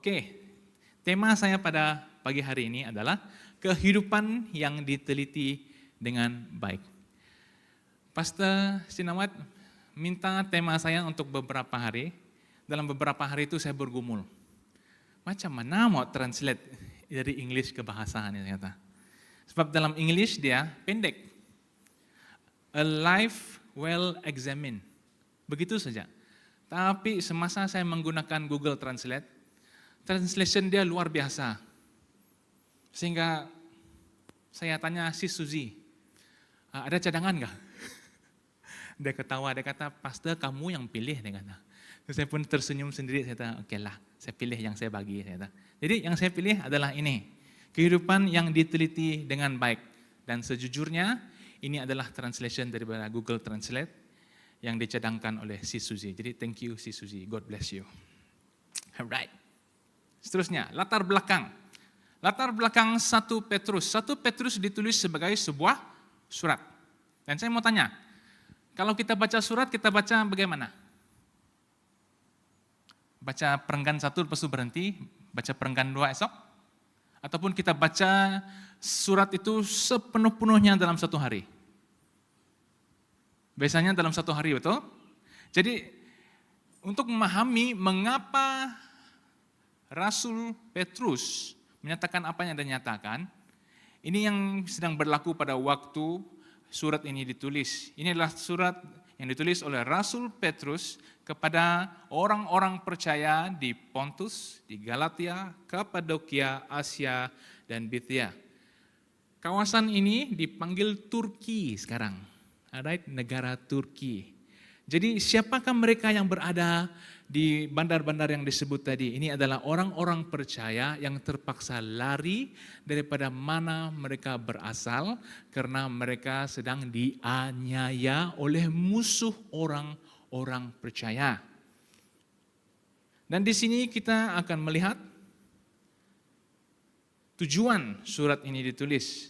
Oke, tema saya pada pagi hari ini adalah kehidupan yang diteliti dengan baik. Pastor Sinawat minta tema saya untuk beberapa hari. Dalam beberapa hari itu saya bergumul. Macam mana mau translate dari English ke bahasa ini ternyata. Sebab dalam English dia pendek. A life well examined. Begitu saja. Tapi semasa saya menggunakan Google Translate, translation dia luar biasa. Sehingga saya tanya si Suzy, ada cadangan nggak? Dia ketawa, dia kata, Pastor kamu yang pilih. Dia kata. Terus saya pun tersenyum sendiri, saya kata, oke lah, saya pilih yang saya bagi. Saya kata. Jadi yang saya pilih adalah ini, kehidupan yang diteliti dengan baik. Dan sejujurnya, ini adalah translation daripada Google Translate yang dicadangkan oleh si Suzy. Jadi thank you si Suzy, God bless you. Alright. Seterusnya, latar belakang. Latar belakang 1 Petrus. 1 Petrus ditulis sebagai sebuah surat. Dan saya mau tanya, kalau kita baca surat, kita baca bagaimana? Baca perenggan 1 lepas itu berhenti, baca perenggan 2 esok? Ataupun kita baca surat itu sepenuh-penuhnya dalam satu hari? Biasanya dalam satu hari, betul? Jadi untuk memahami mengapa Rasul Petrus menyatakan apa yang dia nyatakan, ini yang sedang berlaku pada waktu surat ini ditulis. Ini adalah surat yang ditulis oleh Rasul Petrus kepada orang-orang percaya di Pontus, di Galatia, Kapadokia, Asia, dan Bithia. Kawasan ini dipanggil Turki sekarang. Alright, negara Turki. Jadi siapakah mereka yang berada di bandar-bandar yang disebut tadi? Ini adalah orang-orang percaya yang terpaksa lari daripada mana mereka berasal karena mereka sedang dianiaya oleh musuh orang-orang percaya. Dan di sini kita akan melihat tujuan surat ini ditulis.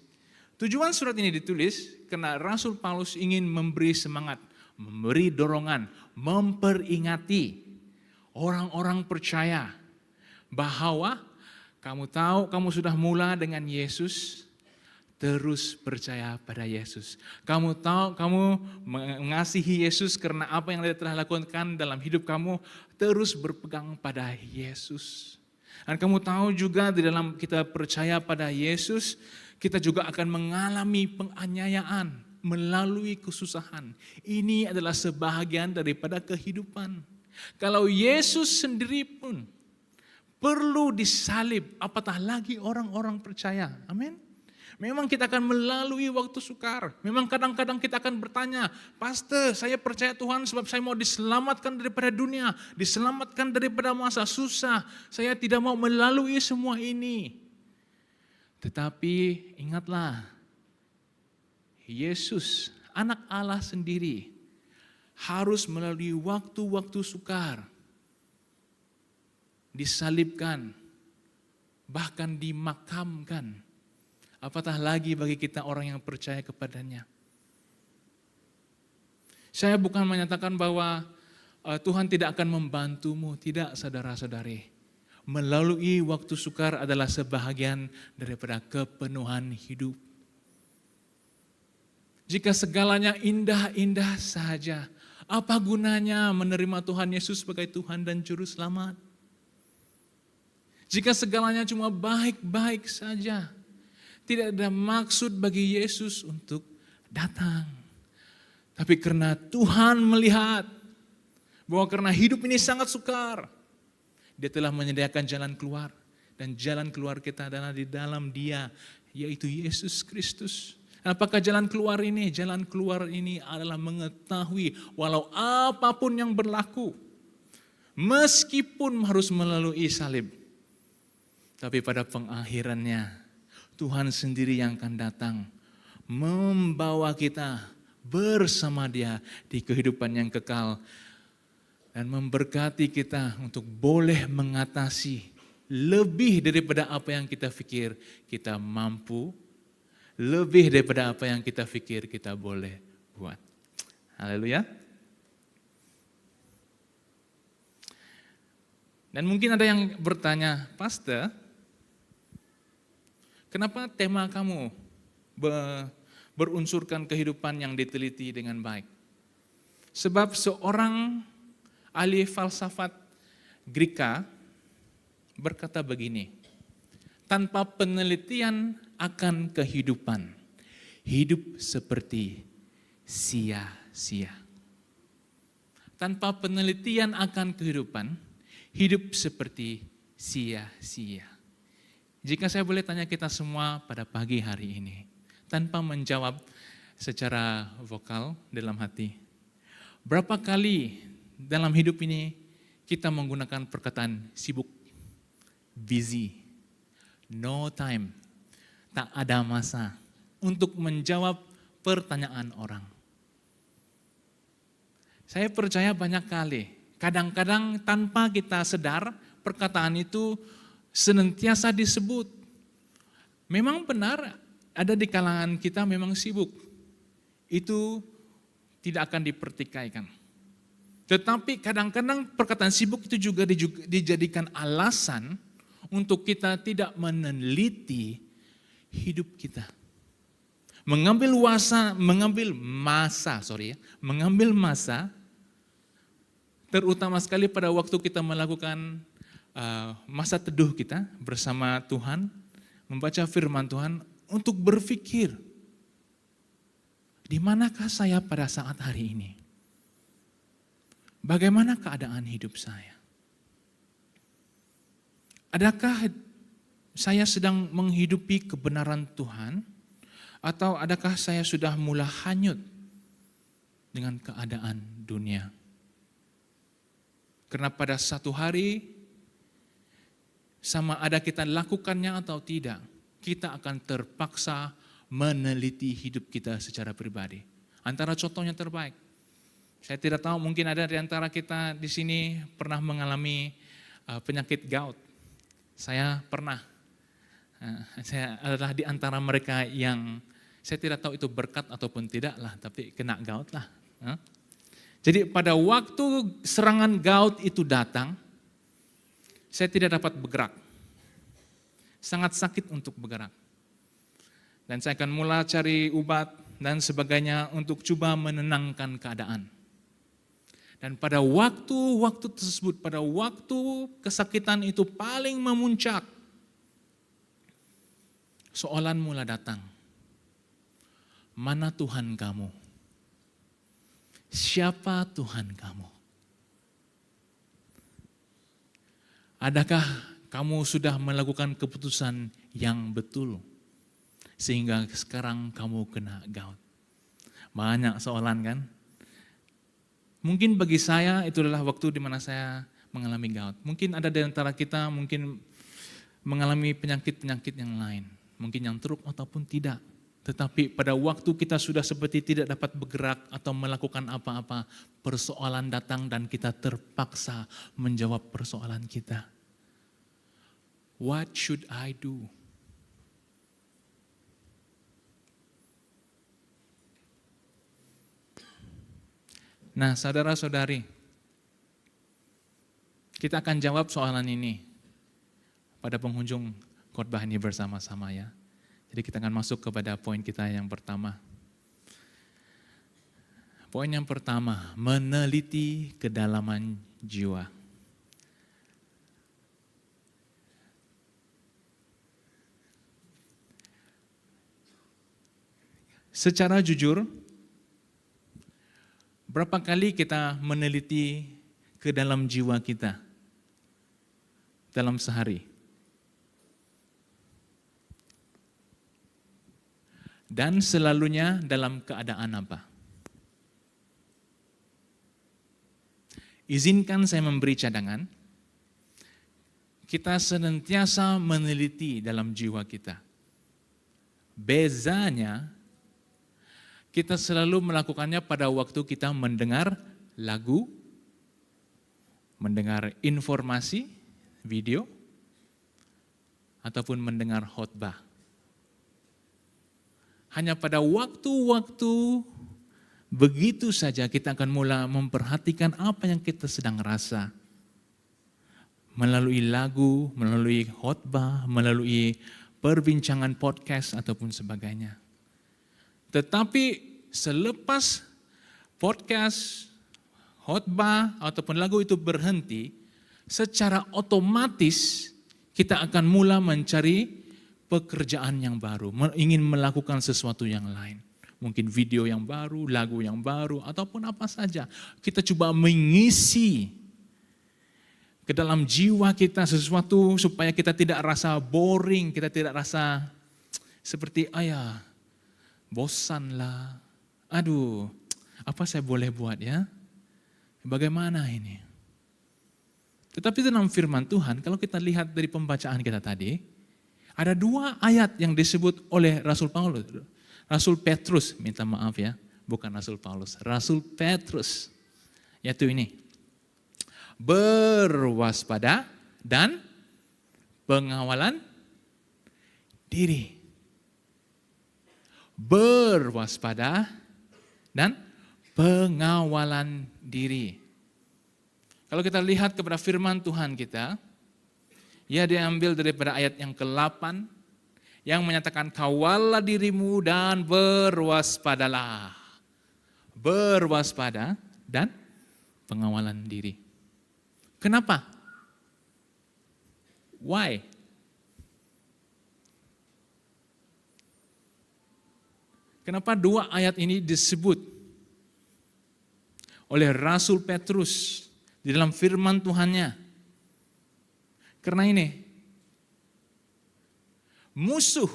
Tujuan surat ini ditulis karena Rasul Paulus ingin memberi semangat, memberi dorongan, memperingati orang-orang percaya bahwa kamu tahu kamu sudah mula dengan Yesus, terus percaya pada Yesus. Kamu tahu kamu mengasihi Yesus karena apa yang dia telah lakukan dalam hidup kamu, terus berpegang pada Yesus. Dan kamu tahu juga di dalam kita percaya pada Yesus, kita juga akan mengalami penganiayaan melalui kesusahan. Ini adalah sebahagian daripada kehidupan. Kalau Yesus sendiri pun perlu disalib, apatah lagi orang-orang percaya. Amin. Memang kita akan melalui waktu sukar. Memang kadang-kadang kita akan bertanya, Pastor, saya percaya Tuhan sebab saya mau diselamatkan daripada dunia, diselamatkan daripada masa susah. Saya tidak mau melalui semua ini. Tetapi ingatlah, Yesus, anak Allah sendiri, harus melalui waktu-waktu sukar, disalibkan, bahkan dimakamkan. Apatah lagi bagi kita orang yang percaya kepadanya. Saya bukan menyatakan bahwa Tuhan tidak akan membantumu, tidak saudara-saudari. Melalui waktu sukar adalah sebahagian daripada kepenuhan hidup. Jika segalanya indah-indah saja, apa gunanya menerima Tuhan Yesus sebagai Tuhan dan Juru Selamat? Jika segalanya cuma baik-baik saja, tidak ada maksud bagi Yesus untuk datang. Tapi karena Tuhan melihat bahwa karena hidup ini sangat sukar, Dia telah menyediakan jalan keluar. Dan jalan keluar kita adalah di dalam Dia, yaitu Yesus Kristus. Apakah jalan keluar ini? Jalan keluar ini adalah mengetahui walau apapun yang berlaku, meskipun harus melalui salib, tapi pada pengakhirannya Tuhan sendiri yang akan datang membawa kita bersama Dia di kehidupan yang kekal dan memberkati kita untuk boleh mengatasi lebih daripada apa yang kita pikir kita mampu, lebih daripada apa yang kita pikir kita boleh buat. Haleluya. Dan mungkin ada yang bertanya, Pastor, kenapa tema kamu berunsurkan kehidupan yang diteliti dengan baik? Sebab seorang ahli falsafat Greka berkata begini, tanpa penelitian akan kehidupan, hidup seperti sia-sia. Tanpa penelitian akan kehidupan, hidup seperti sia-sia. Jika saya boleh tanya kita semua pada pagi hari ini, tanpa menjawab secara vokal dalam hati, berapa kali dalam hidup ini kita menggunakan perkataan sibuk, busy, no time, tak ada masa untuk menjawab pertanyaan orang. Saya percaya banyak kali, kadang-kadang tanpa kita sadar, perkataan itu senantiasa disebut. Memang benar, ada di kalangan kita memang sibuk. Itu tidak akan dipertikaikan. Tetapi kadang-kadang perkataan sibuk itu juga dijadikan alasan untuk kita tidak meneliti hidup kita. Mengambil masa, terutama sekali pada waktu kita melakukan masa teduh kita bersama Tuhan, membaca firman Tuhan untuk berpikir, di manakah saya pada saat hari ini? Bagaimana keadaan hidup saya? Adakah saya sedang menghidupi kebenaran Tuhan? Atau adakah saya sudah mulai hanyut dengan keadaan dunia? Karena pada satu hari, sama ada kita lakukannya atau tidak, kita akan terpaksa meneliti hidup kita secara pribadi. Antara contohnya terbaik, saya tidak tahu, mungkin ada di antara kita di sini pernah mengalami penyakit gout. Saya pernah. Saya adalah di antara mereka yang, saya tidak tahu itu berkat ataupun tidak lah, tapi kena gout lah. Jadi pada waktu serangan gout itu datang, saya tidak dapat bergerak. Sangat sakit untuk bergerak. Dan saya akan mulai cari obat dan sebagainya untuk coba menenangkan keadaan. Dan pada waktu tersebut, pada waktu kesakitan itu paling memuncak, soalan mulai datang. Mana Tuhan kamu? Siapa Tuhan kamu? Adakah kamu sudah melakukan keputusan yang betul sehingga sekarang kamu kena gout? Banyak soalan kan? Mungkin bagi saya itu adalah waktu di mana saya mengalami gout. Mungkin ada di antara kita mungkin mengalami penyakit-penyakit yang lain. Mungkin yang teruk ataupun tidak. Tetapi pada waktu kita sudah seperti tidak dapat bergerak atau melakukan apa-apa, persoalan datang dan kita terpaksa menjawab persoalan kita. What should I do? Nah, saudara-saudari, kita akan jawab soalan ini pada penghujung khotbah ini bersama-sama ya. Jadi kita akan masuk kepada poin kita yang pertama. Poin yang pertama, meneliti kedalaman jiwa. Secara jujur, berapa kali kita meneliti ke dalam jiwa kita dalam sehari? Dan selalunya dalam keadaan apa? Izinkan saya memberi cadangan. Kita senantiasa meneliti dalam jiwa kita. Bezanya, kita selalu melakukannya pada waktu kita mendengar lagu, mendengar informasi, video, ataupun mendengar khotbah. Hanya pada waktu-waktu begitu saja kita akan mulai memperhatikan apa yang kita sedang rasa. melalui lagu, melalui khotbah, melalui perbincangan podcast ataupun sebagainya. Tetapi selepas podcast, khotbah ataupun lagu itu berhenti, secara otomatis kita akan mula mencari pekerjaan yang baru, ingin melakukan sesuatu yang lain. Mungkin video yang baru, lagu yang baru, ataupun apa saja. Kita coba mengisi ke dalam jiwa kita sesuatu supaya kita tidak rasa boring, kita tidak rasa seperti bosan lah. Aduh, apa saya boleh buat ya? Bagaimana ini? Tetapi dalam firman Tuhan, kalau kita lihat dari pembacaan kita tadi, ada 2 ayat yang disebut oleh Rasul Petrus, minta maaf ya, bukan Rasul Paulus, Rasul Petrus, yaitu ini. Berwaspada dan pengawalan diri. Berwaspada dan pengawalan diri. Kalau kita lihat kepada firman Tuhan kita, ia diambil daripada ayat yang ke-8 yang menyatakan kawallah dirimu dan berwaspadalah. Berwaspada dan pengawalan diri. Kenapa? Why? Kenapa 2 ayat ini disebut oleh Rasul Petrus di dalam firman Tuhannya? Karena ini, musuh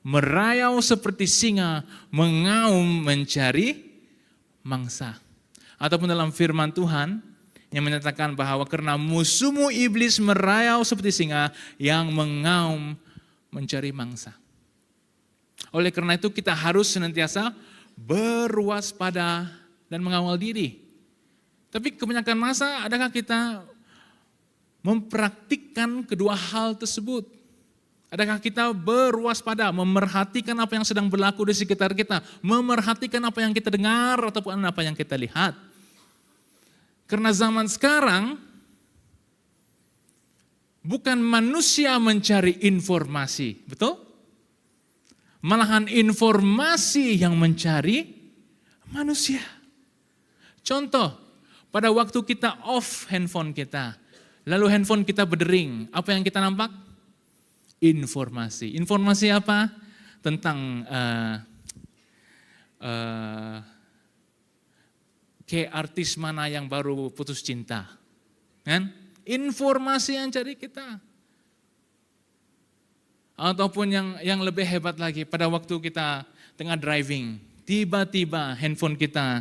merayau seperti singa mengaum mencari mangsa. Ataupun dalam firman Tuhan yang menyatakan bahwa karena musuhmu iblis merayau seperti singa yang mengaum mencari mangsa. Oleh karena itu kita harus senantiasa berwaspada dan mengawal diri. Tapi kebanyakan masa adakah kita mempraktikkan kedua hal tersebut? Adakah kita berwaspada, memerhatikan apa yang sedang berlaku di sekitar kita, memerhatikan apa yang kita dengar ataupun apa yang kita lihat? Karena zaman sekarang bukan manusia mencari informasi, betul? Malahan informasi yang mencari manusia. Contoh, pada waktu kita off handphone kita, lalu handphone kita berdering, apa yang kita nampak? Informasi. Informasi apa? Tentang kayak artis mana yang baru putus cinta. Kan? Informasi yang cari kita. Ataupun yang lebih hebat lagi, pada waktu kita tengah driving, tiba-tiba handphone kita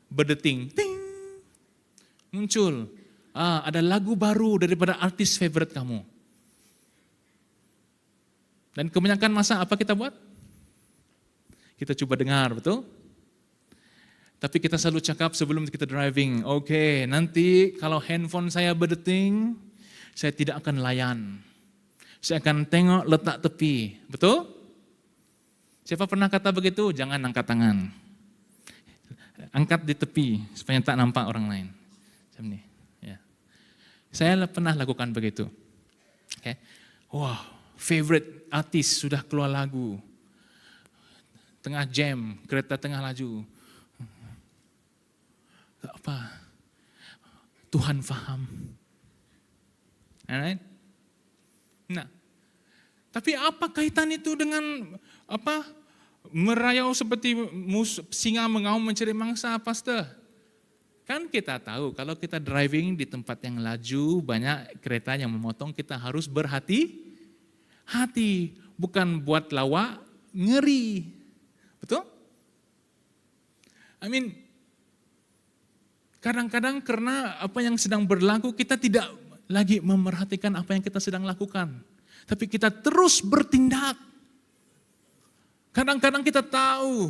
berdeting, ting, muncul. Ada lagu baru daripada artis favorite kamu. Dan kebanyakan masa apa kita buat? Kita coba dengar, betul? Tapi kita selalu cakap sebelum kita driving, oke, nanti kalau handphone saya berdeting, saya tidak akan layan. Saya akan tengok letak tepi, betul? Siapa pernah kata begitu? Jangan angkat tangan. Angkat di tepi supaya tak nampak orang lain. Seperti ya. Saya pernah lakukan begitu. Okay. Wow, favorite artis sudah keluar lagu. Tengah jam, kereta tengah laju. Tak apa. Tuhan faham. Alright? Nah, tapi apa kaitan itu dengan merayau seperti singa mengaum mencari mangsa, pastor? Kan kita tahu kalau kita driving di tempat yang laju, banyak kereta yang memotong, kita harus berhati-hati. Bukan buat lawak, ngeri. Betul? Kadang-kadang karena apa yang sedang berlaku, kita tidak lagi memerhatikan apa yang kita sedang lakukan. Tapi kita terus bertindak. Kadang-kadang kita tahu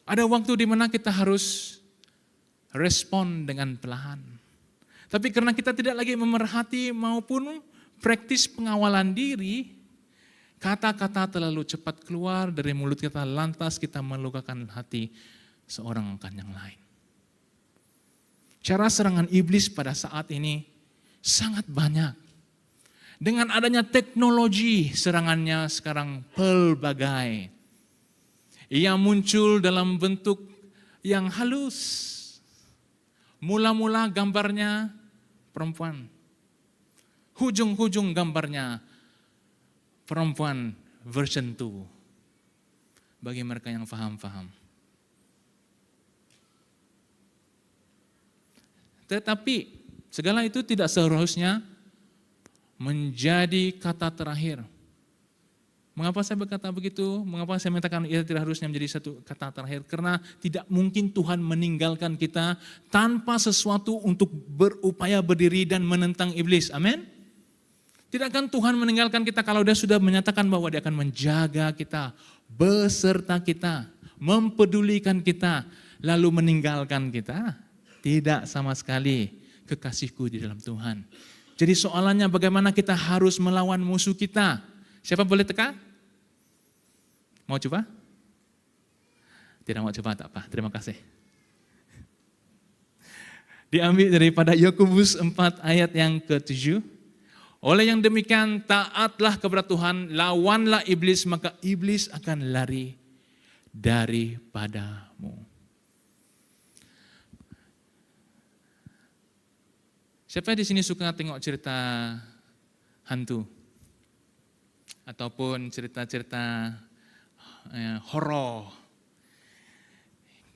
ada waktu di mana kita harus respon dengan perlahan. Tapi karena kita tidak lagi memerhati maupun praktis pengawalan diri, kata-kata terlalu cepat keluar dari mulut kita, lantas kita melukakan hati seorang akan yang lain. Cara serangan iblis pada saat ini sangat banyak. Dengan adanya teknologi, serangannya sekarang pelbagai. Ia muncul dalam bentuk yang halus. Mula-mula gambarnya perempuan. Hujung-hujung gambarnya perempuan version 2. Bagi mereka yang faham-faham. Tetapi segala itu tidak seharusnya menjadi kata terakhir. Mengapa saya berkata begitu? Mengapa saya mengatakan ia tidak harusnya menjadi satu kata terakhir? Karena tidak mungkin Tuhan meninggalkan kita tanpa sesuatu untuk berupaya berdiri dan menentang iblis. Amin? Tidak akan Tuhan meninggalkan kita kalau Dia sudah menyatakan bahwa Dia akan menjaga kita, beserta kita, mempedulikan kita, lalu meninggalkan kita. Tidak sama sekali, kekasihku di dalam Tuhan. Jadi soalannya bagaimana kita harus melawan musuh kita? Siapa boleh teka? Mau coba? Tidak mau coba, tak apa. Terima kasih. Diambil daripada Yakobus 4 ayat yang ke-7. Oleh yang demikian, taatlah kepada Tuhan, lawanlah iblis, maka iblis akan lari daripadamu. Siapa di sini suka tengok cerita hantu? Ataupun cerita-cerita horor?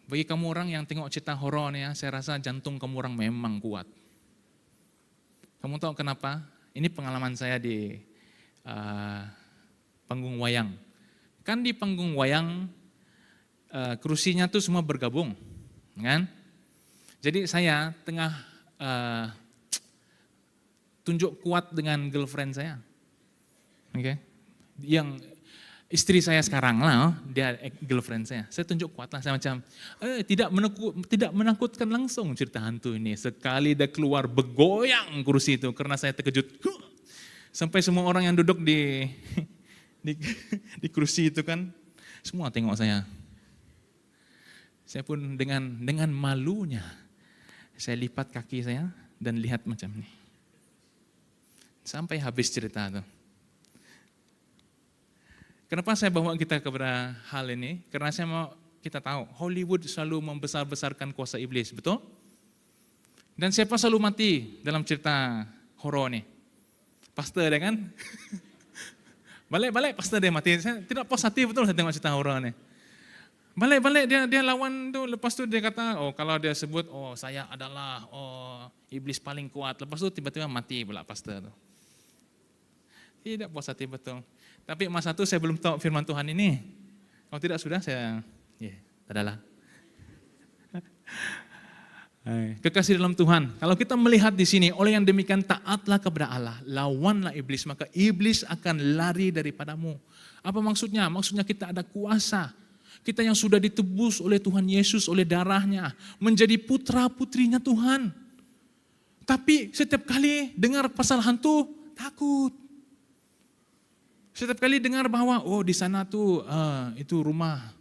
Bagi kamu orang yang tengok cerita horor nih ya, saya rasa jantung kamu orang memang kuat. Kamu tahu kenapa? Ini pengalaman saya di panggung wayang. Kan di panggung wayang kursinya tuh semua bergabung, kan? Jadi saya tengah tunjuk kuat dengan girlfriend saya, oke? Yang istri saya sekarang lah, dia girlfriend saya. Saya tunjuk kuat lah, saya macam tidak menakutkan langsung cerita hantu ini. Sekali dia keluar bergoyang kursi itu karena saya terkejut. Sampai semua orang yang duduk di kursi itu kan, semua tengok saya. Saya pun dengan malunya, saya lipat kaki saya dan lihat macam ini. Sampai habis cerita itu. Kenapa saya bawa kita kepada hal ini? Karena saya mau kita tahu, Hollywood selalu membesar-besarkan kuasa iblis, betul? Dan siapa selalu mati dalam cerita horor ini? Pastor dia kan? Balik-balik pastor dia mati. Saya tidak puas hati betul saya tengok cerita horor ini. Balik-balik dia lawan tu, lepas tu dia kata, kalau dia sebut, saya adalah iblis paling kuat. Lepas tu tiba-tiba mati pula pastor tu. Tidak puas hati betul. Tapi masa itu saya belum tahu firman Tuhan ini. Kalau tidak sudah saya, adalah. Kekasih dalam Tuhan, kalau kita melihat di sini, oleh yang demikian taatlah kepada Allah, lawanlah iblis, maka iblis akan lari daripadamu. Apa maksudnya? Maksudnya kita ada kuasa. Kita yang sudah ditebus oleh Tuhan Yesus, oleh darahnya, menjadi putra-putrinya Tuhan. Tapi setiap kali dengar pasal hantu, takut. Setiap kali dengar bahwa di sana tuh itu rumah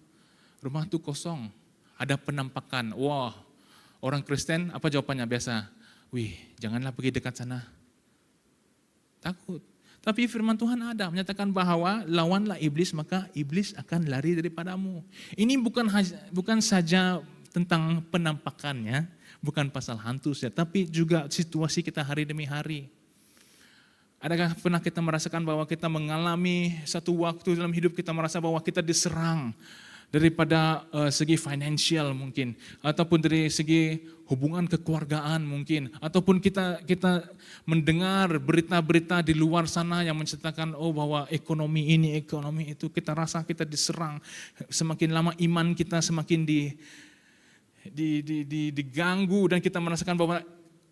tuh kosong, ada penampakan. Wah, orang Kristen apa jawabannya biasa? Janganlah pergi dekat sana. Takut. Tapi firman Tuhan ada menyatakan bahwa lawanlah iblis maka iblis akan lari daripadamu. Ini bukan saja tentang penampakannya, bukan pasal hantu saja, tapi juga situasi kita hari demi hari. Adakah pernah kita merasakan bahwa kita mengalami satu waktu dalam hidup kita merasa bahwa kita diserang daripada segi finansial mungkin, ataupun dari segi hubungan kekeluargaan mungkin, ataupun kita mendengar berita-berita di luar sana yang menceritakan bahwa ekonomi ini, ekonomi itu, kita rasa kita diserang. Semakin lama iman kita semakin diganggu dan kita merasakan bahwa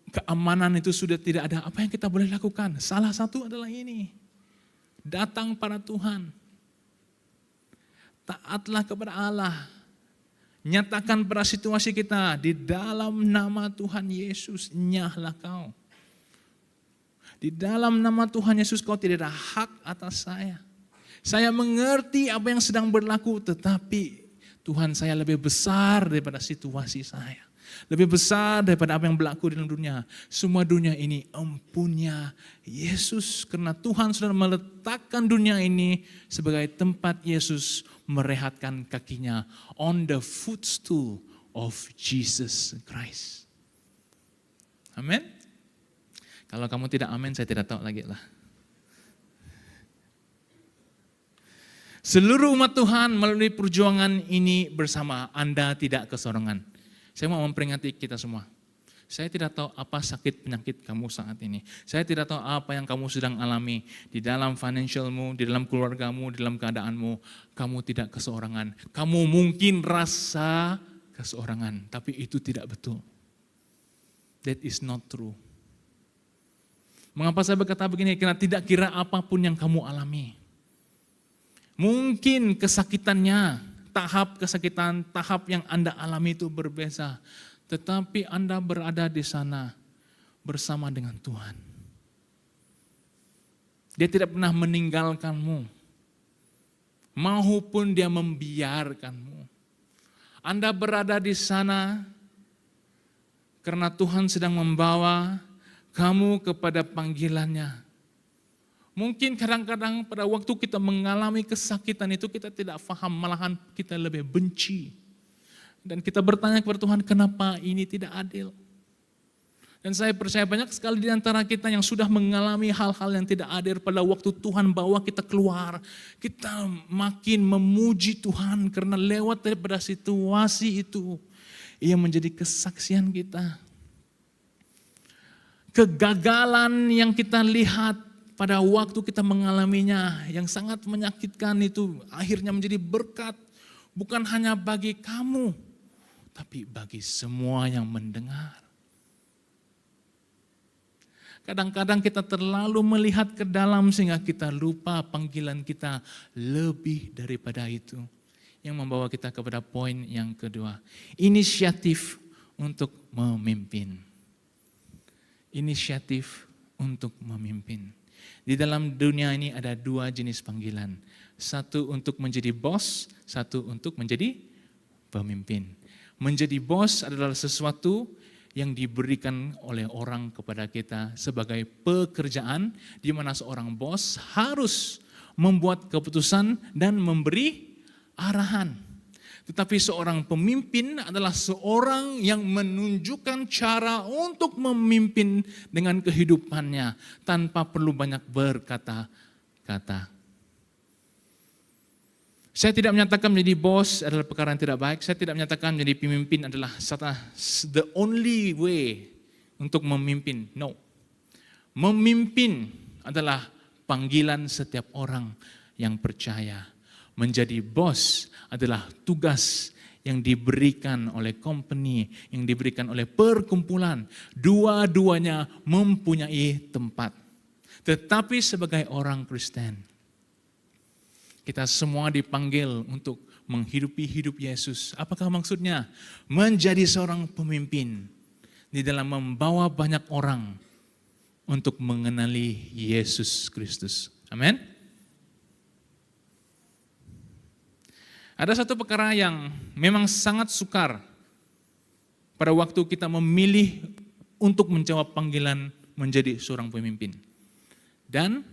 keamanan itu sudah tidak ada. Apa yang kita boleh lakukan? Salah satu adalah ini. Datang pada Tuhan. Taatlah kepada Allah. Nyatakan pada situasi kita. Di dalam nama Tuhan Yesus, nyahlah kau. Di dalam nama Tuhan Yesus kau tidak ada hak atas saya. Saya mengerti apa yang sedang berlaku, tetapi Tuhan saya lebih besar daripada situasi saya. Lebih besar daripada apa yang berlaku di dalam dunia. Semua dunia ini empunya Yesus. Karena Tuhan sudah meletakkan dunia ini sebagai tempat Yesus merehatkan kakinya. On the footstool of Jesus Christ. Amin. Kalau kamu tidak amin, saya tidak tahu lagi lah. Seluruh umat Tuhan melalui perjuangan ini bersama, Anda tidak kesorongan. Saya mau memperingati kita semua. Saya tidak tahu apa sakit penyakit kamu saat ini. Saya tidak tahu apa yang kamu sedang alami di dalam financialmu, di dalam keluargamu, di dalam keadaanmu. Kamu tidak keseorangan. Kamu mungkin rasa keseorangan, tapi itu tidak betul. That is not true. Mengapa saya berkata begini? Karena tidak kira apapun yang kamu alami. Mungkin kesakitannya, tahap kesakitan, tahap yang Anda alami itu berbeda. Tetapi Anda berada di sana bersama dengan Tuhan. Dia tidak pernah meninggalkanmu, maupun dia membiarkanmu. Anda berada di sana karena Tuhan sedang membawa kamu kepada panggilannya. Mungkin kadang-kadang pada waktu kita mengalami kesakitan itu kita tidak paham, malahan kita lebih benci. Dan kita bertanya kepada Tuhan, kenapa ini tidak adil? Dan saya percaya banyak sekali di antara kita yang sudah mengalami hal-hal yang tidak adil pada waktu Tuhan bawa kita keluar. Kita makin memuji Tuhan karena lewat daripada situasi itu, ia menjadi kesaksian kita. Kegagalan yang kita lihat pada waktu kita mengalaminya yang sangat menyakitkan itu akhirnya menjadi berkat bukan hanya bagi kamu tapi bagi semua yang mendengar. Kadang-kadang kita terlalu melihat ke dalam sehingga kita lupa panggilan kita lebih daripada itu. Yang membawa kita kepada poin yang kedua. Inisiatif untuk memimpin. Inisiatif untuk memimpin. Di dalam dunia ini ada dua jenis panggilan. Satu untuk menjadi bos, satu untuk menjadi pemimpin. Menjadi bos adalah sesuatu yang diberikan oleh orang kepada kita sebagai pekerjaan di mana seorang bos harus membuat keputusan dan memberi arahan. Tetapi seorang pemimpin adalah seorang yang menunjukkan cara untuk memimpin dengan kehidupannya tanpa perlu banyak berkata-kata. Saya tidak menyatakan menjadi bos adalah perkara yang tidak baik. Saya tidak menyatakan menjadi pemimpin adalah the only way untuk memimpin. No. Memimpin adalah panggilan setiap orang yang percaya. Menjadi bos adalah tugas yang diberikan oleh company, yang diberikan oleh perkumpulan. Dua-duanya mempunyai tempat. Tetapi sebagai orang Kristen, kita semua dipanggil untuk menghidupi hidup Yesus. Apakah maksudnya? Menjadi seorang pemimpin di dalam membawa banyak orang untuk mengenali Yesus Kristus. Amin. Ada satu perkara yang memang sangat sukar pada waktu kita memilih untuk menjawab panggilan menjadi seorang pemimpin. Dan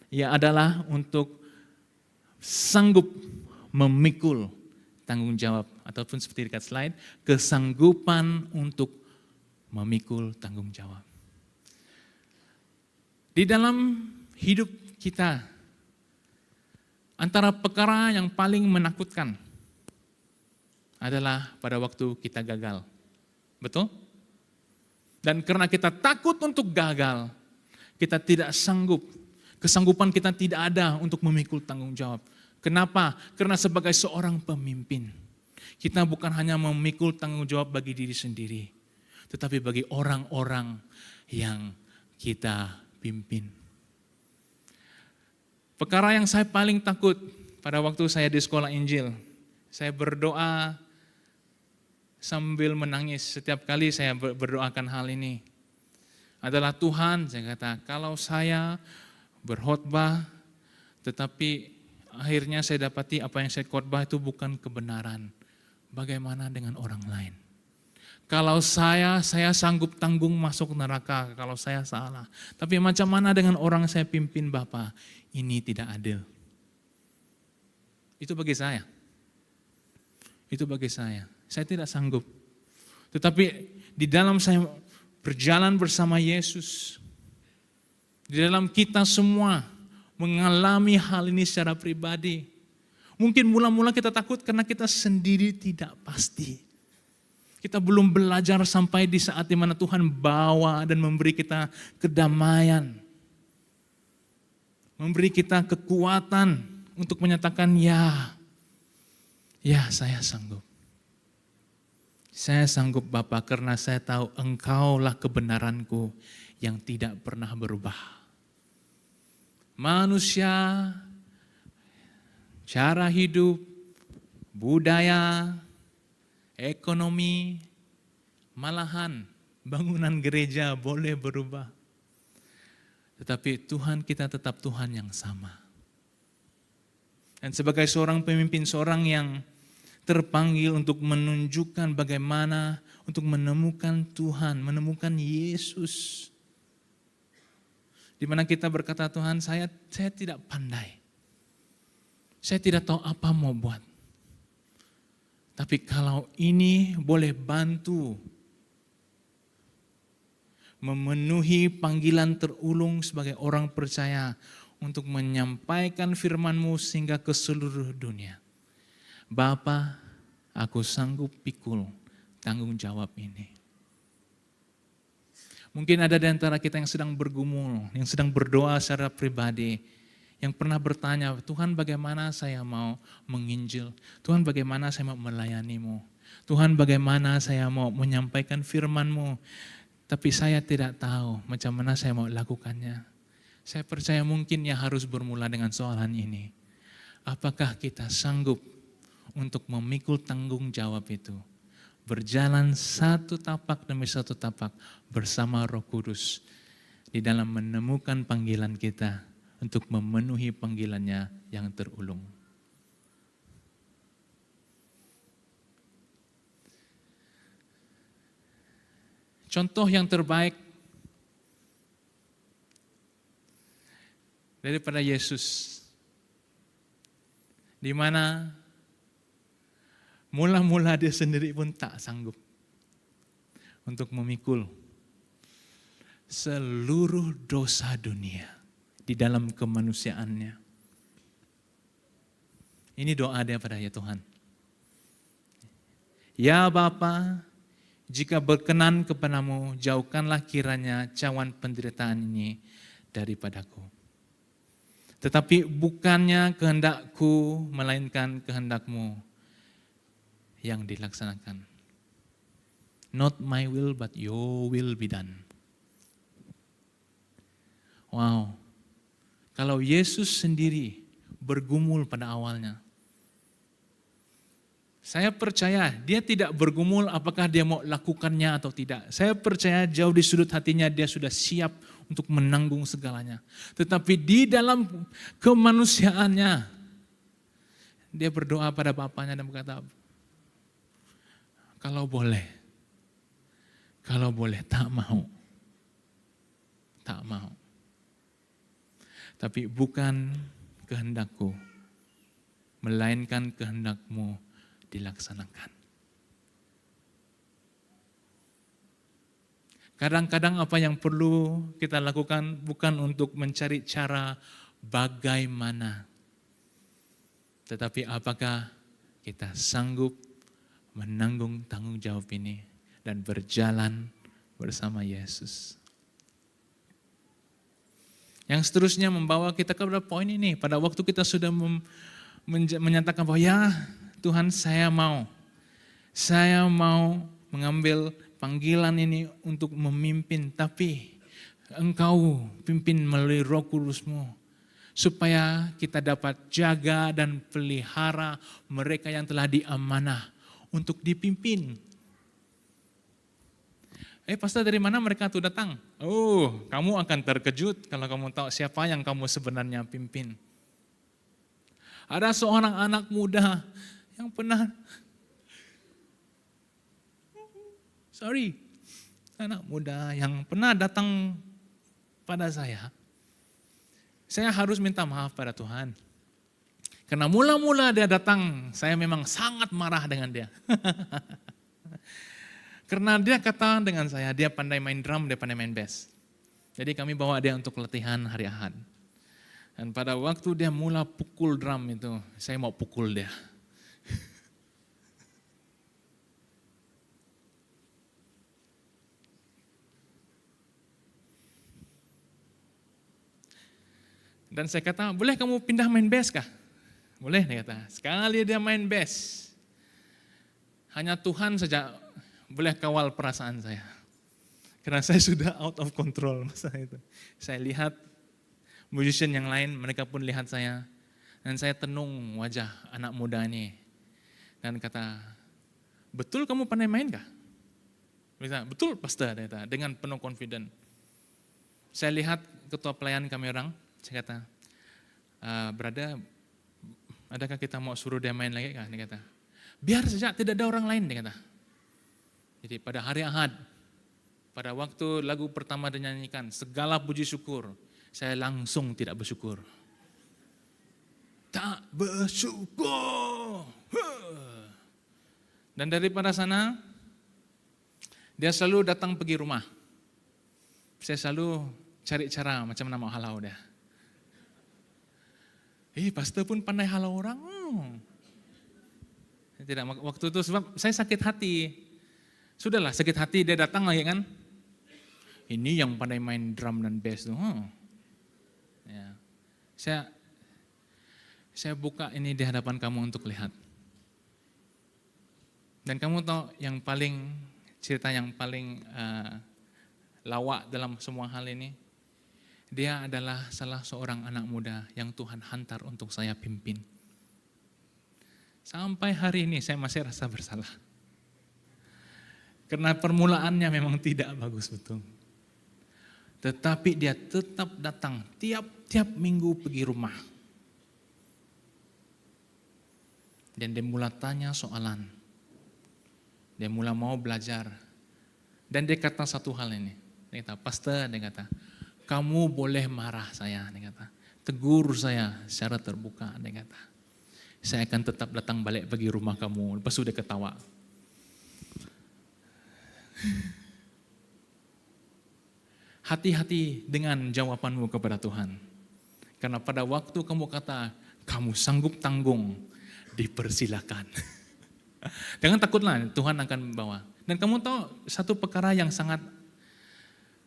ia adalah untuk sanggup memikul tanggung jawab. Ataupun seperti dekat slide, kesanggupan untuk memikul tanggung jawab. Di dalam hidup kita, antara perkara yang paling menakutkan adalah pada waktu kita gagal. Betul? Dan karena kita takut untuk gagal, kita tidak sanggup. Kesanggupan kita tidak ada untuk memikul tanggung jawab. Kenapa? Karena sebagai seorang pemimpin, kita bukan hanya memikul tanggung jawab bagi diri sendiri, tetapi bagi orang-orang yang kita pimpin. Perkara yang saya paling takut pada waktu saya di sekolah Injil, saya berdoa sambil menangis setiap kali saya berdoakan hal ini. Adalah Tuhan, saya kata, kalau saya berkhotbah tetapi akhirnya saya dapati apa yang saya khotbah itu bukan kebenaran. Bagaimana dengan orang lain? Kalau saya sanggup tanggung masuk neraka kalau saya salah. Tapi macam mana dengan orang saya pimpin Bapak? Ini tidak adil. Itu bagi saya. Itu bagi saya. Saya tidak sanggup. Tetapi di dalam saya berjalan bersama Yesus, di dalam kita semua mengalami hal ini secara pribadi. Mungkin mula-mula kita takut karena kita sendiri tidak pasti. Kita belum belajar sampai di saat dimana Tuhan bawa dan memberi kita kedamaian. Memberi kita kekuatan untuk menyatakan ya saya sanggup. Saya sanggup Bapa karena saya tahu Engkaulah kebenaranku yang tidak pernah berubah. Manusia, cara hidup, budaya, ekonomi, malahan bangunan gereja boleh berubah. Tetapi Tuhan kita tetap Tuhan yang sama. Dan sebagai seorang pemimpin, seorang yang terpanggil untuk menunjukkan bagaimana untuk menemukan Tuhan, menemukan Yesus. Di mana kita berkata, Tuhan saya tidak pandai. Saya tidak tahu apa mau buat. Tapi kalau ini boleh bantu memenuhi panggilan terulung sebagai orang percaya untuk menyampaikan firman-Mu sehingga ke seluruh dunia. Bapa, aku sanggup pikul tanggung jawab ini. Mungkin ada di antara kita yang sedang bergumul, yang sedang berdoa secara pribadi, yang pernah bertanya, Tuhan bagaimana saya mau menginjil? Tuhan bagaimana saya mau melayani-Mu? Tuhan bagaimana saya mau menyampaikan firman-Mu? Tapi saya tidak tahu macam mana saya mau lakukannya. Saya percaya mungkin yang harus bermula dengan soalan ini. Apakah kita sanggup untuk memikul tanggung jawab itu? Berjalan satu tapak demi satu tapak bersama Roh Kudus di dalam menemukan panggilan kita untuk memenuhi panggilannya yang terulung. Contoh yang terbaik daripada Yesus, di mana mula-mula dia sendiri pun tak sanggup untuk memikul seluruh dosa dunia di dalam kemanusiaannya. Ini doa dia pada ya Tuhan. Ya Bapa, jika berkenan kepadamu, jauhkanlah kiranya cawan penderitaan ini daripadaku. Tetapi bukannya kehendakku, melainkan kehendak-Mu yang dilaksanakan. Not my will, but your will be done. Wow, kalau Yesus sendiri bergumul pada awalnya, saya percaya dia tidak bergumul apakah dia mau lakukannya atau tidak. Saya percaya jauh di sudut hatinya dia sudah siap untuk menanggung segalanya. Tetapi di dalam kemanusiaannya, dia berdoa pada Bapaknya dan berkata, kalau boleh, tak mau. Tak mau. Tapi bukan kehendakku, melainkan kehendak-Mu dilaksanakan. Kadang-kadang apa yang perlu kita lakukan bukan untuk mencari cara bagaimana, tetapi apakah kita sanggup menanggung tanggung jawab ini dan berjalan bersama Yesus. Yang seterusnya membawa kita kepada poin ini. Pada waktu kita sudah menyatakan bahwa ya Tuhan saya mau mengambil panggilan ini untuk memimpin. Tapi Engkau pimpin melalui Roh Kudus-Mu. Supaya kita dapat jaga dan pelihara mereka yang telah diamanah untuk dipimpin. Pastor dari mana mereka tuh datang? Oh, kamu akan terkejut kalau kamu tahu siapa yang kamu sebenarnya pimpin. Ada seorang anak muda yang pernah Sorry, anak muda yang pernah datang pada saya harus minta maaf pada Tuhan. Karena mula-mula dia datang, saya memang sangat marah dengan dia. Karena dia kata dengan saya, dia pandai main drum, dia pandai main bass. Jadi kami bawa dia untuk latihan hari Ahad. Dan pada waktu dia mula pukul drum itu, saya mau pukul dia. Dan saya kata, boleh kamu pindah main bass kah? Boleh, dia kata. Sekali dia main bass, hanya Tuhan saja boleh kawal perasaan saya. Karena saya sudah out of control masa itu. Saya lihat musician yang lain, mereka pun lihat saya. Dan saya tenung wajah anak muda ini. Dan kata, betul kamu pandai main kah? Bisa, betul pastor, dia kata, dengan penuh confident. Saya lihat ketua pelayan kami orang, saya kata, brother, adakah kita mau suruh dia main lagi kah? Dia kata, biar saja tidak ada orang lain, dia kata. Jadi pada hari Ahad, pada waktu lagu pertama dinyanyikan, segala puji syukur, saya langsung tidak bersyukur. Tak bersyukur. Dan daripada sana, dia selalu datang pergi rumah. Saya selalu cari cara macam mana mau halau dia. Pastor pun pandai halau orang. Tidak, waktu itu sebab saya sakit hati. Sudahlah, sakit hati dia datang lagi kan. Ini yang pandai main drum dan bass tuh. Ya. Saya buka ini di hadapan kamu untuk lihat. Dan kamu tahu yang paling cerita yang paling lawak dalam semua hal ini. Dia adalah salah seorang anak muda yang Tuhan hantar untuk saya pimpin. Sampai hari ini saya masih rasa bersalah. Karena permulaannya memang tidak bagus betul. Tetapi dia tetap datang tiap minggu pergi rumah. Dan dia mula tanya soalan. Dia mula mau belajar. Dan dia kata satu hal ini. Dia kata, pastor, dia kata, kamu boleh marah saya, dia kata. Tegur saya secara terbuka, dia kata. Saya akan tetap datang balik pergi rumah kamu. Lepas itu dia ketawa. Hati-hati dengan jawabanmu kepada Tuhan. Karena pada waktu kamu kata, kamu sanggup tanggung, dipersilakan. Jangan takutlah, Tuhan akan membawa. Dan kamu tahu satu perkara yang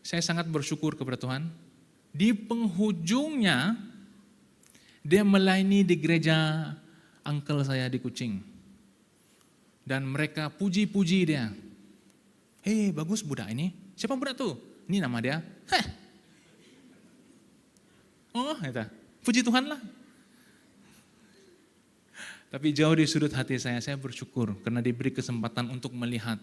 saya sangat bersyukur kepada Tuhan. Di penghujungnya, dia melayani di gereja uncle saya di Kuching. Dan mereka puji-puji dia. Bagus budak ini. Siapa budak tuh? Ini nama dia. Itu. Puji Tuhan lah. Tapi jauh di sudut hati saya bersyukur karena diberi kesempatan untuk melihat.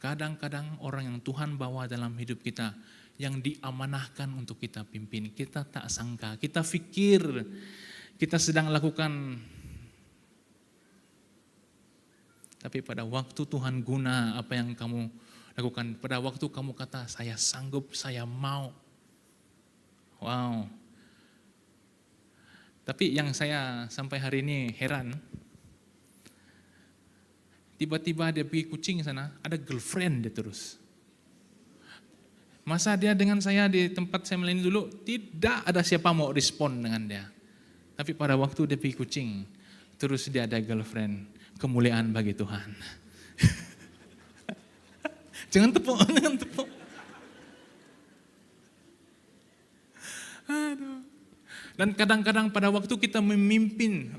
Kadang-kadang orang yang Tuhan bawa dalam hidup kita, yang diamanahkan untuk kita pimpin, kita tak sangka, kita pikir kita sedang lakukan. Tapi pada waktu Tuhan guna apa yang kamu lakukan, pada waktu kamu kata, saya sanggup, saya mau. Wow. Tapi yang saya sampai hari ini heran, tiba-tiba dia pergi Kuching sana, ada girlfriend dia terus. Masa dia dengan saya di tempat saya melayani dulu, tidak ada siapa mau respon dengan dia. Tapi pada waktu dia pergi Kuching, terus dia ada girlfriend, kemuliaan bagi Tuhan. Jangan tepuk, jangan tepuk. Aduh. Dan kadang-kadang pada waktu kita memimpin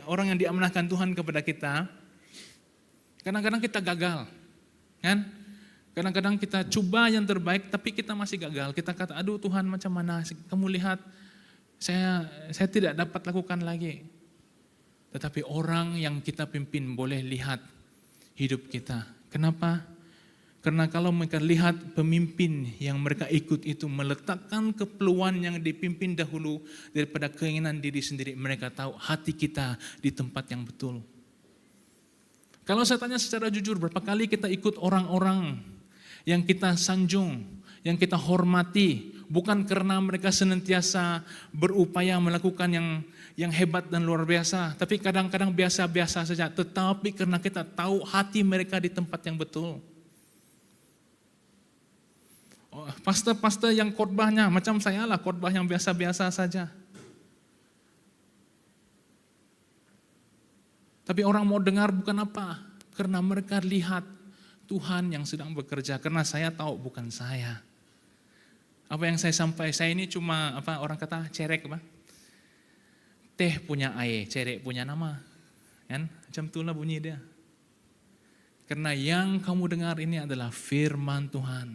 orang yang diamanahkan Tuhan kepada kita, kadang-kadang kita gagal, kan? Kadang-kadang kita coba yang terbaik, tapi kita masih gagal. Kita kata, aduh Tuhan macam mana? Kamu lihat, saya tidak dapat lakukan lagi. Tetapi orang yang kita pimpin boleh lihat hidup kita. Kenapa? Karena kalau mereka lihat pemimpin yang mereka ikut itu meletakkan keperluan yang dipimpin dahulu daripada keinginan diri sendiri, mereka tahu hati kita di tempat yang betul. Kalau saya tanya secara jujur, berapa kali kita ikut orang-orang yang kita sanjung, yang kita hormati, bukan karena mereka senantiasa berupaya melakukan yang hebat dan luar biasa, tapi kadang-kadang biasa-biasa saja, tetapi karena kita tahu hati mereka di tempat yang betul. Pastor-pastor yang khotbahnya macam saya lah, khotbah yang biasa-biasa saja. Tapi orang mau dengar bukan apa? Karena mereka lihat Tuhan yang sedang bekerja. Karena saya tahu bukan saya. Apa yang saya sampaikan, saya ini cuma orang kata cerek apa? Teh punya air, cerek punya nama. Kan? Macam itulah bunyi dia. Karena yang kamu dengar ini adalah firman Tuhan.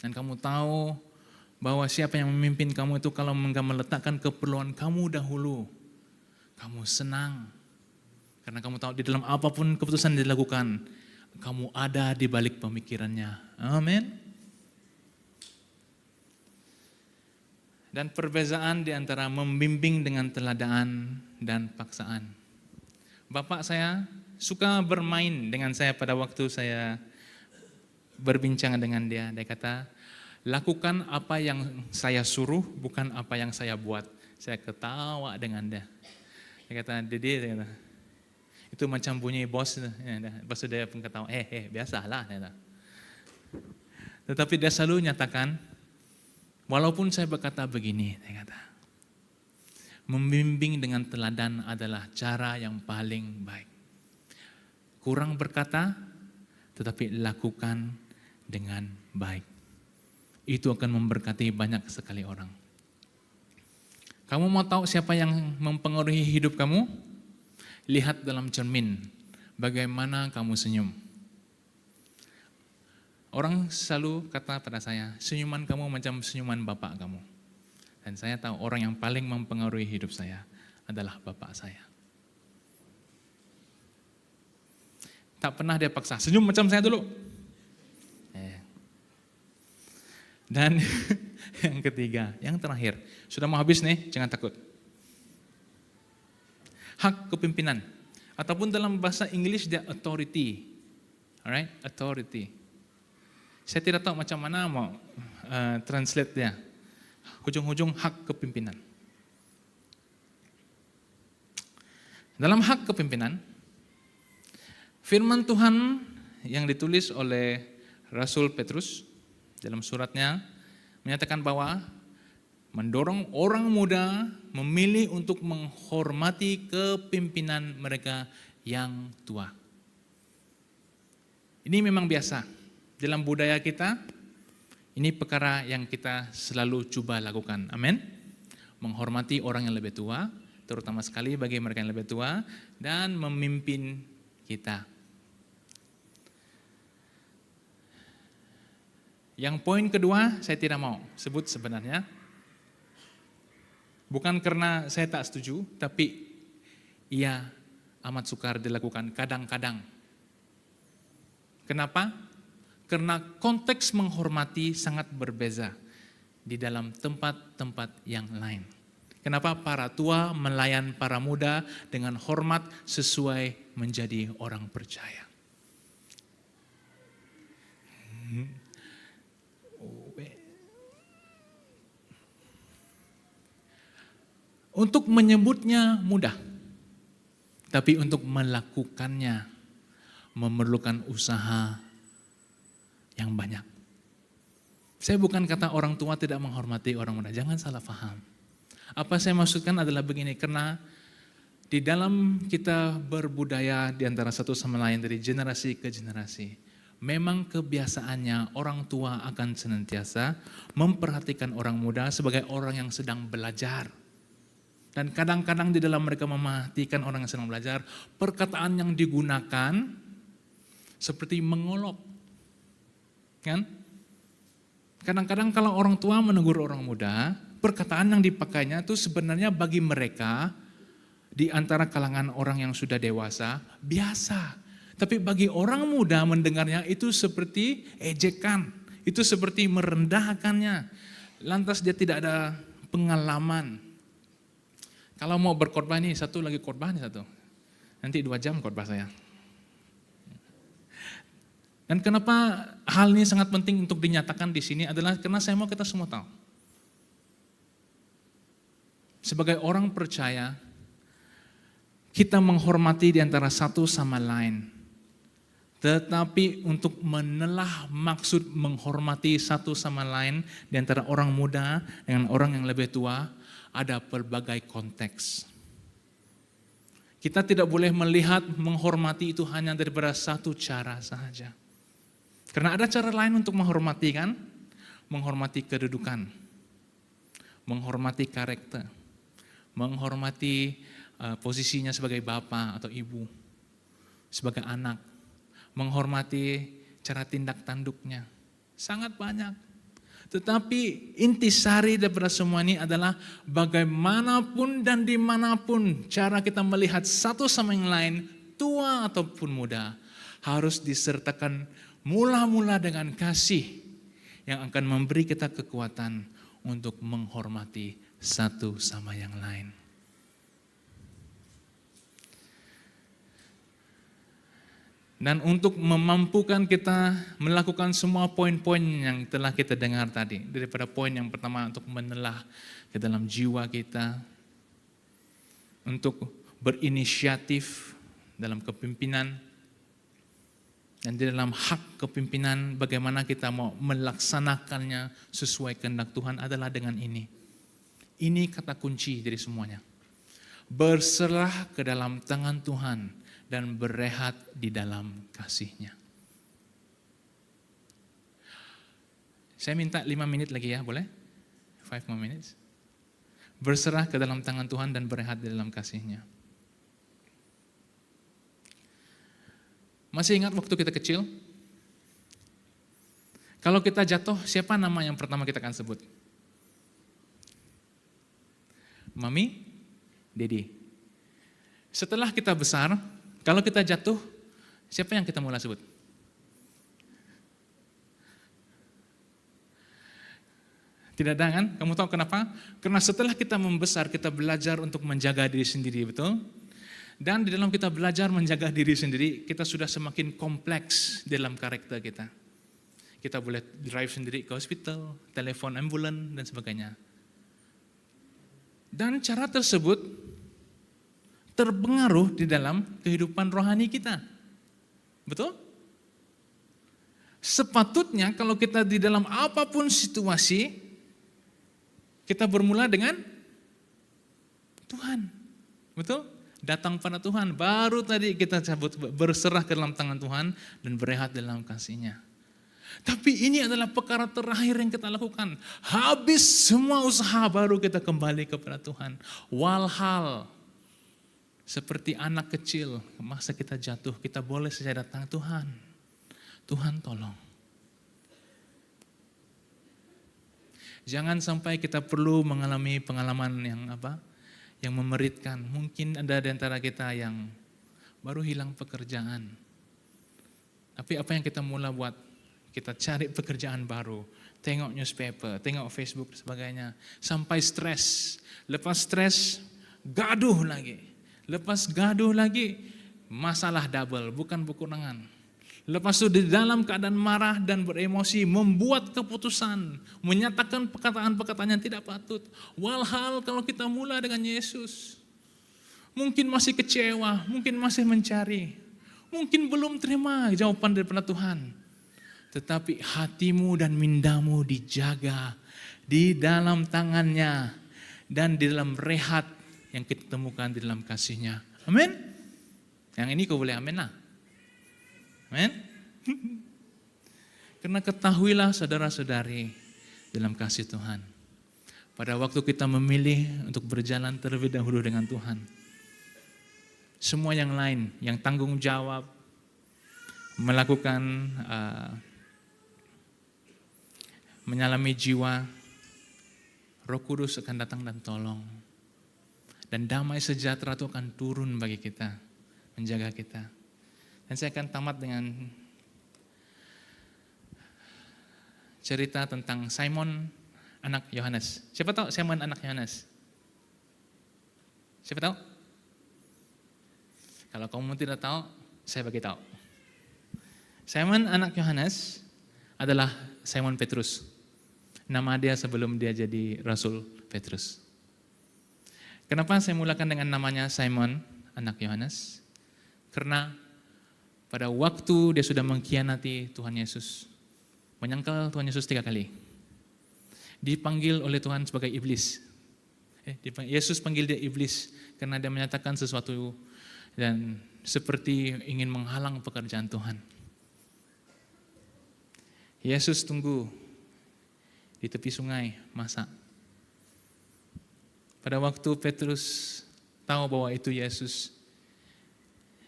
Dan kamu tahu bahwa siapa yang memimpin kamu itu kalau meletakkan keperluan kamu dahulu, kamu senang. Karena kamu tahu di dalam apapun keputusan yang dilakukan, kamu ada di balik pemikirannya. Amin. Dan perbezaan di antara membimbing dengan teladan dan paksaan. Bapak saya suka bermain dengan saya pada waktu saya berbincang dengan dia. Dia kata, lakukan apa yang saya suruh, bukan apa yang saya buat. Saya ketawa dengan dia. Dia kata, Dede, itu macam bunyi bos. Lepas itu dia pun ketawa, biasalah. Tetapi dia selalu nyatakan, walaupun saya berkata begini, dia kata, membimbing dengan teladan adalah cara yang paling baik. Kurang berkata, tetapi lakukan dengan baik. Itu akan memberkati banyak sekali orang. Kamu mau tahu siapa yang mempengaruhi hidup kamu? Lihat dalam cermin, bagaimana kamu senyum. Orang selalu kata pada saya, senyuman kamu macam senyuman bapak kamu. Dan saya tahu orang yang paling mempengaruhi hidup saya adalah bapak saya. Tak pernah dia paksa, senyum macam saya dulu. Dan yang ketiga, yang terakhir, sudah mau habis nih, jangan takut. Hak kepimpinan, ataupun dalam bahasa Inggris dia authority. Alright, authority. Saya tidak tahu macam mana mau translate dia. Ujung-ujung hak kepimpinan. Dalam hak kepimpinan, firman Tuhan yang ditulis oleh Rasul Petrus dalam suratnya menyatakan bahwa mendorong orang muda memilih untuk menghormati kepimpinan mereka yang tua. Ini memang biasa. Dalam budaya kita, ini perkara yang kita selalu coba lakukan. Amin. Menghormati orang yang lebih tua, terutama sekali bagi mereka yang lebih tua, dan memimpin kita. Yang poin kedua saya tidak mau sebut sebenarnya. Bukan karena saya tak setuju, tapi ia amat sukar dilakukan kadang-kadang. Kenapa? Karena konteks menghormati sangat berbeza di dalam tempat-tempat yang lain. Kenapa para tua melayan para muda dengan hormat sesuai menjadi orang percaya. Untuk menyebutnya mudah, tapi untuk melakukannya memerlukan usaha yang banyak. Saya bukan kata orang tua tidak menghormati orang muda, jangan salah paham. Apa saya maksudkan adalah begini, karena di dalam kita berbudaya di antara satu sama lain dari generasi ke generasi, memang kebiasaannya orang tua akan senantiasa memperhatikan orang muda sebagai orang yang sedang belajar. Dan kadang-kadang di dalam mereka mematikan orang yang sedang belajar, perkataan yang digunakan seperti mengolok. Kan? Kadang-kadang kalau orang tua menegur orang muda, perkataan yang dipakainya itu sebenarnya bagi mereka di antara kalangan orang yang sudah dewasa, biasa. Tapi bagi orang muda mendengarnya itu seperti ejekan, itu seperti merendahkannya. Lantas dia tidak ada pengalaman. Kalau mau berkhotbah nih, satu lagi khotbah nih satu. Nanti 2 jam khotbah saya. Dan kenapa hal ini sangat penting untuk dinyatakan di sini adalah karena saya mau kita semua tahu. Sebagai orang percaya, kita menghormati di antara satu sama lain. Tetapi untuk menelah maksud menghormati satu sama lain di antara orang muda dengan orang yang lebih tua, ada berbagai konteks. Kita tidak boleh melihat menghormati itu hanya daripada satu cara saja. Karena ada cara lain untuk menghormati kan? Menghormati kedudukan, menghormati karakter, menghormati posisinya sebagai bapak atau ibu, sebagai anak, menghormati cara tindak tanduknya. Sangat banyak. Tetapi intisari daripada semua ini adalah bagaimanapun dan dimanapun cara kita melihat satu sama yang lain, tua ataupun muda, harus disertakan mula-mula dengan kasih yang akan memberi kita kekuatan untuk menghormati satu sama yang lain. Dan untuk memampukan kita melakukan semua poin-poin yang telah kita dengar tadi. Daripada poin yang pertama untuk menelah ke dalam jiwa kita. Untuk berinisiatif dalam kepimpinan. Dan di dalam hak kepimpinan bagaimana kita mau melaksanakannya sesuai kehendak Tuhan adalah dengan ini. Ini kata kunci dari semuanya. Berserah ke dalam tangan Tuhan dan berehat di dalam kasih-Nya. Saya minta 5 menit lagi ya, boleh? 5 more minutes. Berserah ke dalam tangan Tuhan dan berehat di dalam kasih-Nya. Masih ingat waktu kita kecil? Kalau kita jatuh, siapa nama yang pertama kita akan sebut? Mami, Dedi. Setelah kita besar, kalau kita jatuh, siapa yang kita mulai sebut? Tidak ada kan? Kamu tahu kenapa? Karena setelah kita membesar, kita belajar untuk menjaga diri sendiri, betul? Dan di dalam kita belajar menjaga diri sendiri, kita sudah semakin kompleks dalam karakter kita. Kita boleh drive sendiri ke hospital, telepon ambulan, dan sebagainya. Dan cara tersebut terpengaruh di dalam kehidupan rohani kita. Betul? Sepatutnya kalau kita di dalam apapun situasi, kita bermula dengan Tuhan. Betul? Datang pada Tuhan, baru tadi kita cabut berserah ke dalam tangan Tuhan dan berehat dalam kasih-Nya. Tapi ini adalah perkara terakhir yang kita lakukan. Habis semua usaha baru kita kembali kepada Tuhan. Walhal seperti anak kecil, masa kita jatuh, kita boleh saja datang, Tuhan, Tuhan tolong. Jangan sampai kita perlu mengalami pengalaman yang memeritkan. Mungkin ada di antara kita yang baru hilang pekerjaan. Tapi apa yang kita mulai buat? Kita cari pekerjaan baru, tengok newspaper, tengok Facebook dan sebagainya. Sampai stres, lepas stres, gaduh lagi. Lepas gaduh lagi, masalah double, bukan berkurangan. Lepas itu di dalam keadaan marah dan beremosi, membuat keputusan, menyatakan perkataan-perkataan yang tidak patut. Walhal kalau kita mulai dengan Yesus, mungkin masih kecewa, mungkin masih mencari, mungkin belum terima jawaban daripada Tuhan. Tetapi hatimu dan mindamu dijaga di dalam tangan-Nya dan di dalam rehat yang kita temukan di dalam kasih-Nya. Amin? Yang ini kau boleh amin lah. Amin? Karena ketahuilah saudara-saudari dalam kasih Tuhan. Pada waktu kita memilih untuk berjalan terlebih dahulu dengan Tuhan. Semua yang lain, yang tanggung jawab, melakukan, menyalami jiwa, Roh Kudus akan datang dan tolong. Dan damai sejahtera itu akan turun bagi kita, menjaga kita. Dan saya akan tamat dengan cerita tentang Simon anak Yohanes. Siapa tahu Simon anak Yohanes? Siapa tahu? Kalau kamu tidak tahu, saya bagi tahu. Simon anak Yohanes adalah Simon Petrus. Nama dia sebelum dia jadi Rasul Petrus. Kenapa saya mulakan dengan namanya Simon anak Yohanes? Karena pada waktu dia sudah mengkhianati Tuhan Yesus, menyangkal Tuhan Yesus 3 kali, dipanggil oleh Tuhan sebagai iblis. Yesus panggil dia iblis karena dia menyatakan sesuatu dan seperti ingin menghalang pekerjaan Tuhan. Yesus tunggu di tepi sungai masak. Pada waktu Petrus tahu bahwa itu Yesus,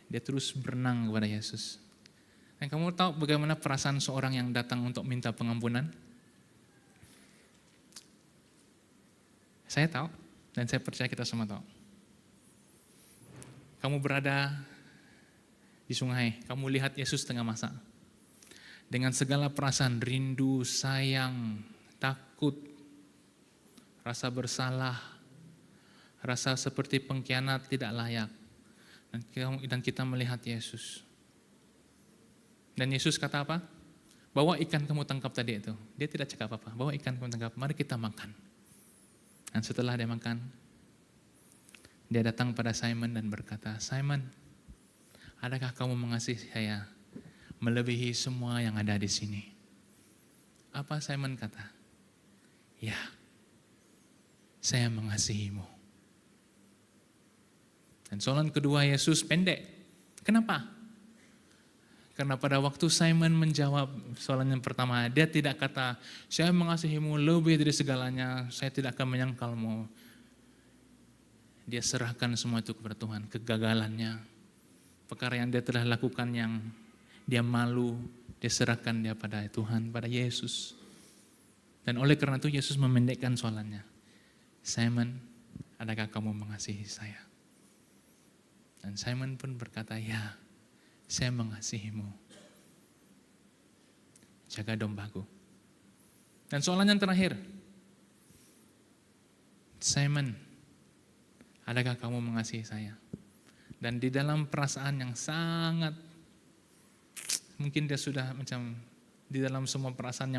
dia terus berenang kepada Yesus. Dan kamu tahu bagaimana perasaan seorang yang datang untuk minta pengampunan? Saya tahu, dan saya percaya kita semua tahu. Kamu berada di sungai, kamu lihat Yesus tengah masak. Dengan segala perasaan rindu, sayang, takut, rasa bersalah, rasa seperti pengkhianat tidak layak. Dan kita melihat Yesus. Dan Yesus kata apa? Bawa ikan kamu tangkap tadi itu. Dia tidak cakap apa-apa. Bawa ikan kamu tangkap, mari kita makan. Dan setelah dia makan, dia datang pada Simon dan berkata, Simon, adakah kamu mengasihi saya melebihi semua yang ada di sini? Apa Simon kata? Ya, saya mengasihimu. Dan soalan kedua Yesus pendek. Kenapa? Karena pada waktu Simon menjawab soalan yang pertama, dia tidak kata, saya mengasihimu lebih dari segalanya, saya tidak akan menyangkalmu. Dia serahkan semua itu kepada Tuhan, kegagalannya, perkara yang dia telah lakukan yang dia malu, dia serahkan dia pada Tuhan, pada Yesus. Dan oleh karena itu Yesus memendekkan soalannya. Simon, adakah kamu mengasihi saya? Dan Simon pun berkata, ya, saya mengasihimu. Jaga dombaku. Dan soalan yang terakhir. Simon, adakah kamu mengasihi saya? Dan di dalam perasaan yang sangat, mungkin dia sudah macam di dalam semua perasaan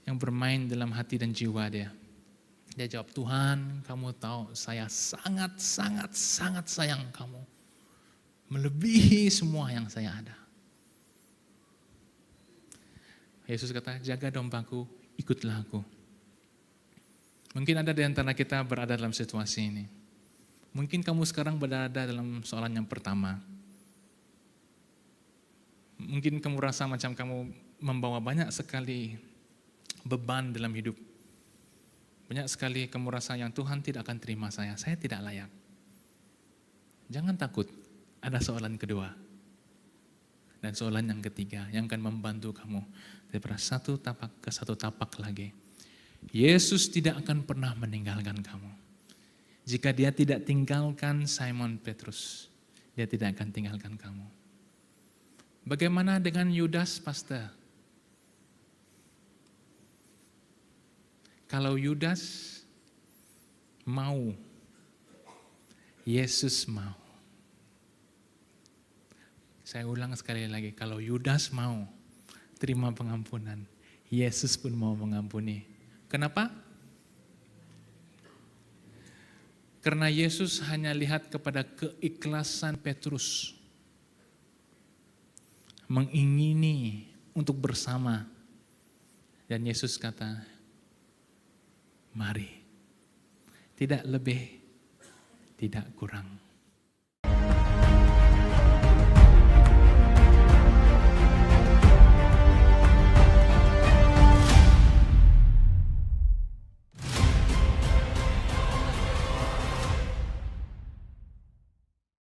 yang bermain dalam hati dan jiwa dia. Dia jawab, Tuhan, kamu tahu saya sangat sayang kamu. Melebihi semua yang saya ada. Yesus kata, jaga dombaku, ikutlah aku. Mungkin ada di antara kita berada dalam situasi ini. Mungkin kamu sekarang berada dalam soalan yang pertama. Mungkin kamu rasa macam kamu membawa banyak sekali beban dalam hidup. Banyak sekali kamu rasa yang Tuhan tidak akan terima saya tidak layak. Jangan takut, ada soalan kedua. Dan soalan yang ketiga yang akan membantu kamu daripada satu tapak ke satu tapak lagi. Yesus tidak akan pernah meninggalkan kamu. Jika dia tidak tinggalkan Simon Petrus, dia tidak akan tinggalkan kamu. Bagaimana dengan Yudas, Pastor? Kalau Yudas mau, Yesus mau. Saya ulang sekali lagi, kalau Yudas mau terima pengampunan, Yesus pun mau mengampuni. Kenapa? Karena Yesus hanya lihat kepada keikhlasan Petrus. Mengingini untuk bersama. Dan Yesus kata, mari. Tidak lebih, tidak kurang.